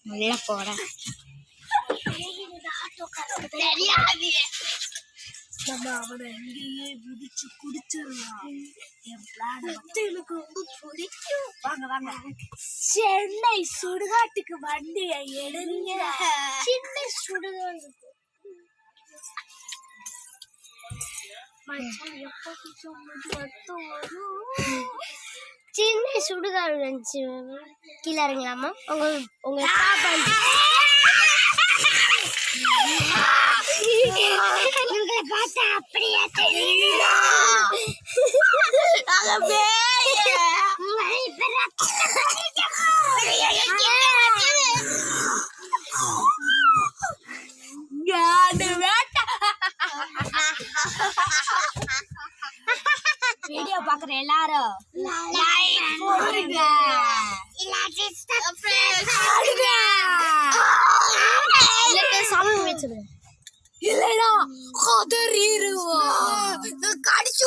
நல்லா போட நம்ம அவனை எங்கேயே விதிச்சு குடிச்சிடலாம். என் பிளான் எனக்கு ரொம்ப பிடிக்கும். வாங்க வாங்க, சென்னை சுடுகாட்டுக்கு வண்டியை எடுங்க. சென்னை சுடுகாடு சின்ன சுடுகாடு நினைச்சு கீழே இறங்கலாமா? உங்க சாப்பாடு பார்த்தா அப்படியே வீடியோ பாக்குற எல்லாரும் லைக் போடுங்க, சாமி வச்சிருங்க இல்லைனா கதறிடுவா. கடிச்சு